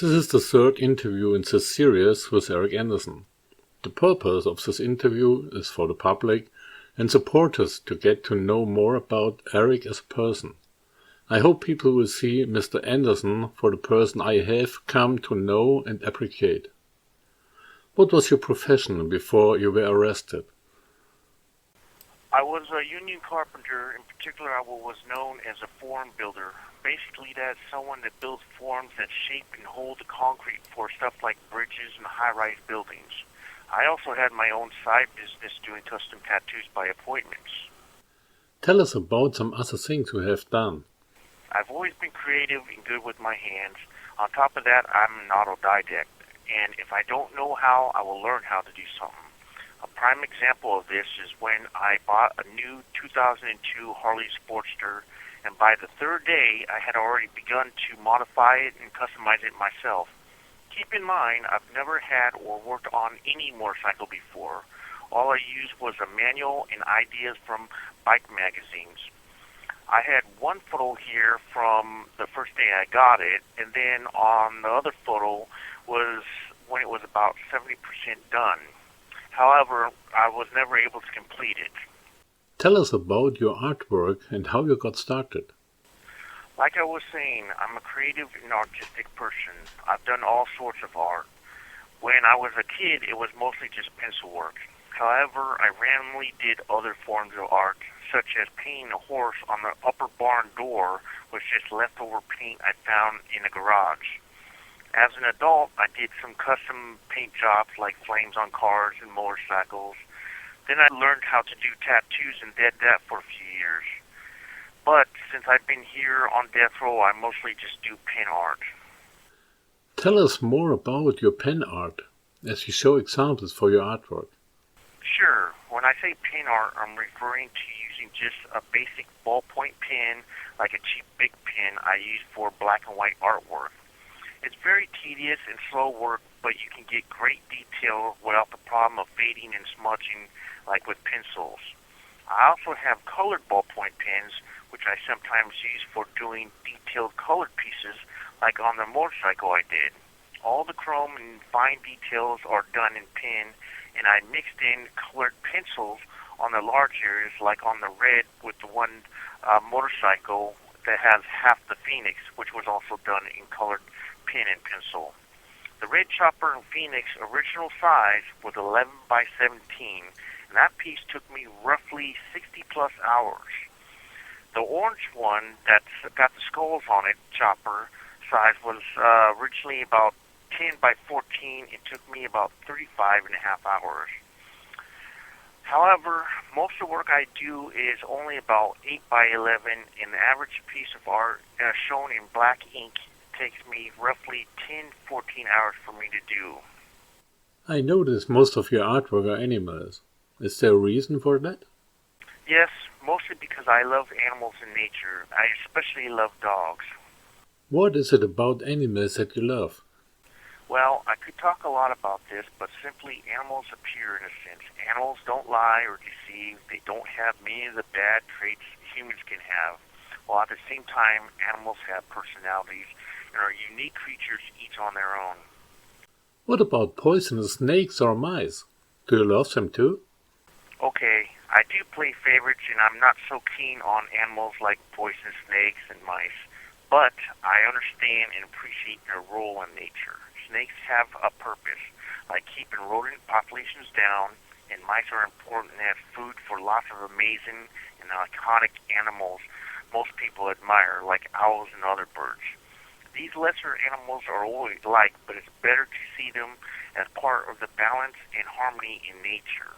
This is the third interview in this series with Eric Anderson. The purpose of this interview is for the public and supporters to get to know more about Eric as a person. I hope people will see Mr. Anderson for the person I have come to know and appreciate. What was your profession before you were arrested? I was a union carpenter. In particular, I was known as a form builder. Basically, that's someone that builds forms that shape and hold the concrete for stuff like bridges and high-rise buildings. I also had my own side business doing custom tattoos by appointments. Tell us about some other things you have done. I've always been creative and good with my hands. On top of that, I'm an autodidact, and if I don't know how, I will learn how to do something. A prime example of this is when I bought a new 2002 Harley Sportster, and by the third day, I had already begun to modify it and customize it myself. Keep in mind, I've never had or worked on any motorcycle before. All I used was a manual and ideas from bike magazines. I had one photo here from the first day I got it, and then on the other photo was when it was about 70% done. However, I was never able to complete it. Tell us about your artwork and how you got started. Like I was saying, I'm a creative and artistic person. I've done all sorts of art. When I was a kid, it was mostly just pencil work. However, I randomly did other forms of art, such as painting a horse on the upper barn door with just leftover paint I found in a garage. As an adult, I did some custom paint jobs like flames on cars and motorcycles. Then I learned how to do tattoos and did that for a few years. But since I've been here on death row, I mostly just do pen art. Tell us more about your pen art, as you show examples for your artwork. Sure. When I say pen art, I'm referring to using just a basic ballpoint pen, like a cheap big pen I use for black and white artwork. It's very tedious and slow work, but you can get great detail without the problem of fading and smudging like with pencils. I also have colored ballpoint pens, which I sometimes use for doing detailed colored pieces like on the motorcycle I did. All the chrome and fine details are done in pen, and I mixed in colored pencils on the large areas like on the red with the one motorcycle that has half the Phoenix, which was also done in colored pen and pencil. The red chopper and Phoenix original size was 11 by 17, and that piece took me roughly 60 plus hours. The orange one that's got the skulls on it, chopper size, was originally about 10 by 14. It took me about 35 and a half hours. However, most of the work I do is only about 8 by 11, and the average piece of art shown in black ink takes me roughly 10-14 hours for me to do. I notice most of your artwork are animals. Is there a reason for that? Yes, mostly because I love animals in nature. I especially love dogs. What is it about animals that you love? Well, I could talk a lot about this, but simply animals are pure in a sense. Animals don't lie or deceive. They don't have many of the bad traits humans can have. While at the same time, animals have personalities and are unique creatures each on their own. What about poisonous snakes or mice? Do you love them too? Okay, I do play favorites, and I'm not so keen on animals like poisonous snakes and mice, but I understand and appreciate their role in nature. Snakes have a purpose, like keeping rodent populations down, and mice are important as food for lots of amazing and iconic animals most people admire, like owls and other birds. These lesser animals are always liked, but it's better to see them as part of the balance and harmony in nature.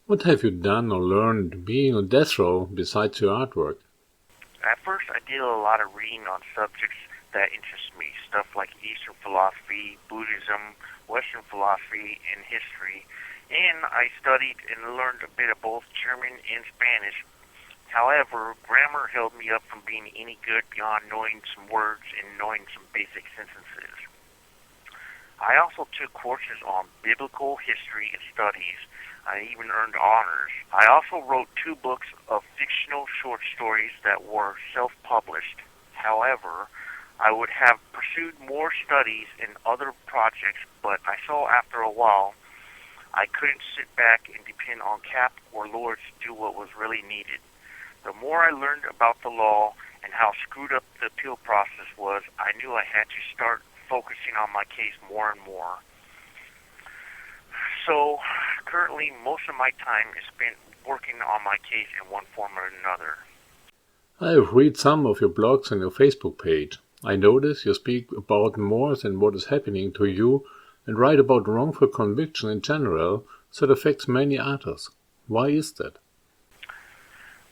What have you done or learned being on death row besides your artwork? At first, I did a lot of reading on subjects that interest me, stuff like Eastern philosophy, Buddhism, Western philosophy, and history, and I studied and learned a bit of both German and Spanish. However, grammar held me up from being any good beyond knowing some words and knowing some basic sentences. I also took courses on biblical history and studies. I even earned honors. I also wrote 2 books of fictional short stories that were self-published. However, I would have pursued more studies and other projects, but I saw after a while I couldn't sit back and depend on Cap or lawyers to do what was really needed. The more I learned about the law and how screwed up the appeal process was, I knew I had to start focusing on my case more and more. So currently most of my time is spent working on my case in one form or another. I have read some of your blogs on your Facebook page. I notice you speak about more than what is happening to you and write about wrongful conviction in general that affects many others. Why is that?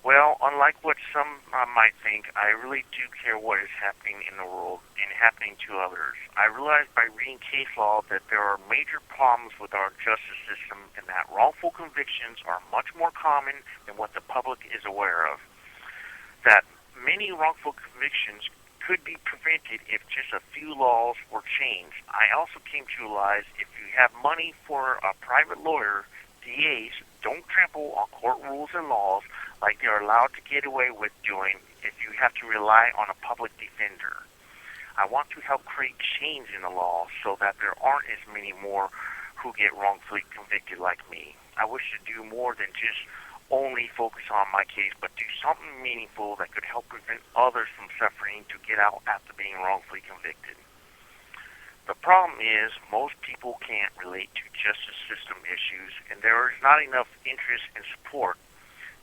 Well, unlike what some might think, I really do care what is happening in the world and happening to others. I realized by reading case law that there are major problems with our justice system and that wrongful convictions are much more common than what the public is aware of. That many wrongful convictions could be prevented if just a few laws were changed. I also came to realize if you have money for a private lawyer, DAs don't trample on court rules and laws like they are allowed to get away with doing if you have to rely on a public defender. I want to help create change in the law so that there aren't as many more who get wrongfully convicted like me. I wish to do more than just only focus on my case, but do something meaningful that could help prevent others from suffering to get out after being wrongfully convicted. The problem is most people can't relate to justice system issues, and there is not enough interest and support.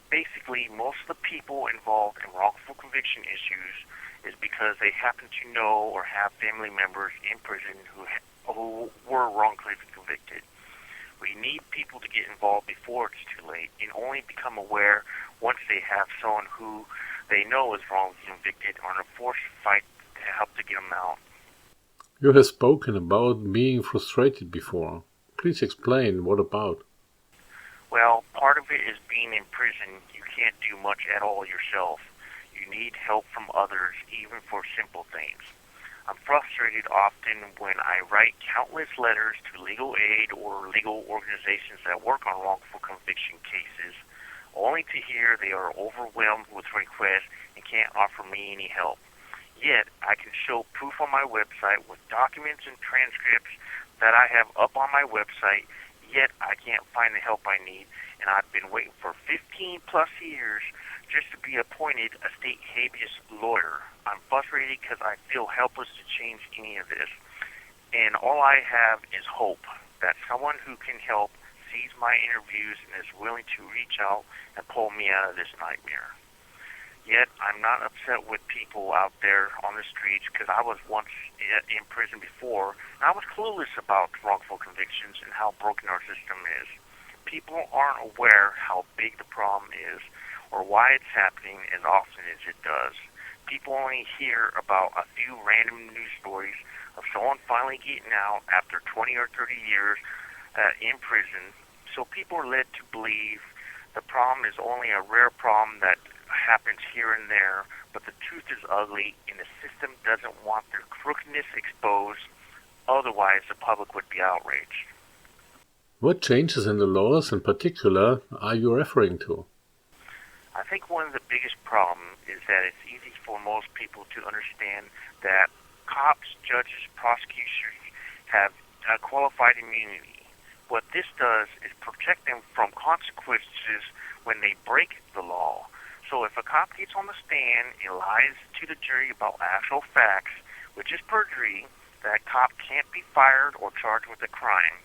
Basically, most of the people involved in wrongful conviction issues is because they happen to know or have family members in prison who were wrongfully convicted. We need people to get involved before it's too late and only become aware once they have someone who they know is wrongfully convicted or in a forced fight to help to get them out. You have spoken about being frustrated before. Please explain what about. Well, part of it is being in prison. You can't do much at all yourself. You need help from others, even for simple things. I'm frustrated often when I write countless letters to legal aid or legal organizations that work on wrongful conviction cases, only to hear they are overwhelmed with requests and can't offer me any help. Yet, I can show proof on my website with documents and transcripts that I have up on my website, yet I can't find the help I need, and I've been waiting for 15 plus years just to be appointed a state habeas lawyer. I'm frustrated because I feel helpless to change any of this, and all I have is hope that someone who can help sees my interviews and is willing to reach out and pull me out of this nightmare. Yet, I'm not upset with people out there on the streets because I was once in prison before, and I was clueless about wrongful convictions and how broken our system is. People aren't aware how big the problem is or why it's happening as often as it does. People only hear about a few random news stories of someone finally getting out after 20 or 30 years in prison, so people are led to believe the problem is only a rare problem that happens here and there, but the truth is ugly and the system doesn't want their crookedness exposed, otherwise the public would be outraged. What changes in the laws in particular are you referring to? I think one of the biggest problems is that it's easy for most people to understand that cops, judges, prosecutors have qualified immunity. What this does is protect them from consequences when they break the law. So if a cop gets on the stand and lies to the jury about actual facts, which is perjury, that cop can't be fired or charged with a crime.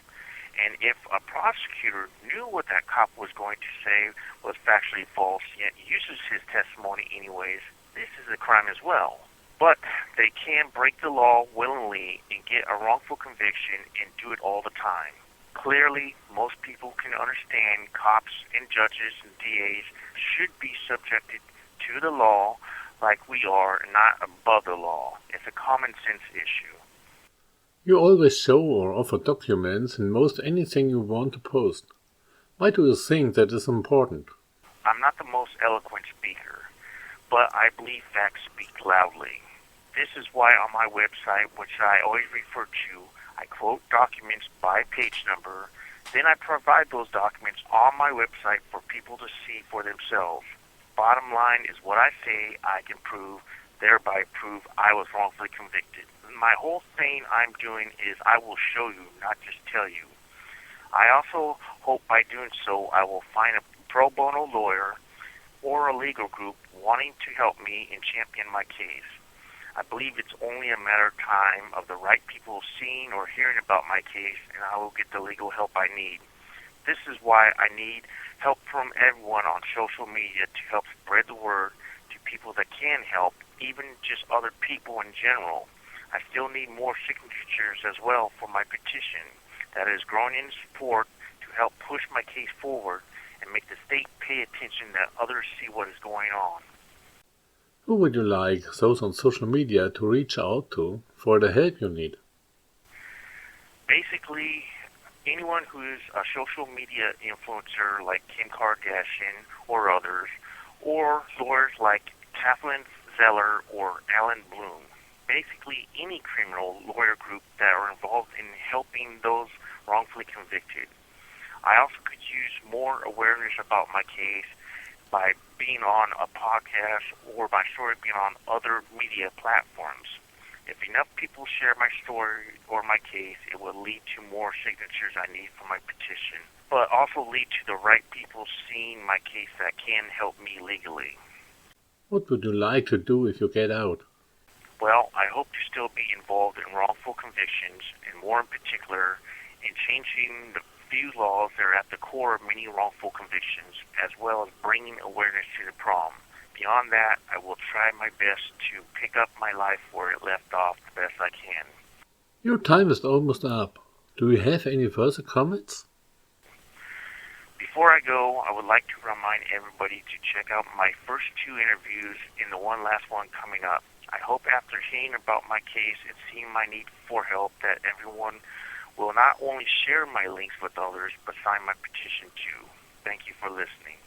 And if a prosecutor knew what that cop was going to say was factually false, yet uses his testimony anyways, this is a crime as well. But they can break the law willingly and get a wrongful conviction and do it all the time. Clearly, most people can understand cops and judges and DAs should be subjected to the law like we are, not above the law. It's a common sense issue. You always show or offer documents in most anything you want to post. Why do you think that is important? I'm not the most eloquent speaker, but I believe facts speak loudly. This is why on my website, which I always refer to, I quote documents by page number, then I provide those documents on my website for people to see for themselves. Bottom line is what I say I can prove, thereby prove I was wrongfully convicted. My whole thing I'm doing is I will show you, not just tell you. I also hope by doing so I will find a pro bono lawyer or a legal group wanting to help me and champion my case. I believe it's only a matter of time of the right people seeing or hearing about my case, and I will get the legal help I need. This is why I need help from everyone on social media to help spread the word to people that can help, even just other people in general. I still need more signatures as well for my petition that is growing in support to help push my case forward and make the state pay attention that others see what is going on. Who would you like those on social media to reach out to for the help you need? Basically, anyone who is a social media influencer like Kim Kardashian or others, or lawyers like Kathleen Zeller or Alan Bloom. Basically, any criminal lawyer group that are involved in helping those wrongfully convicted. I also could use more awareness about my case by being on a podcast or my story being on other media platforms. If enough people share my story or my case, it will lead to more signatures I need for my petition, but also lead to the right people seeing my case that can help me legally. What would you like to do if you get out? Well, I hope to still be involved in wrongful convictions, and more in particular, in changing the few laws that are at the core of many wrongful convictions, as well as bringing awareness to the problem. Beyond that, I will try my best to pick up my life where it left off the best I can. Your time is almost up. Do you have any further comments? Before I go, I would like to remind everybody to check out my first 2 interviews and the last one coming up. I hope after hearing about my case and seeing my need for help that everyone will not only share my links with others, but sign my petition too. Thank you for listening.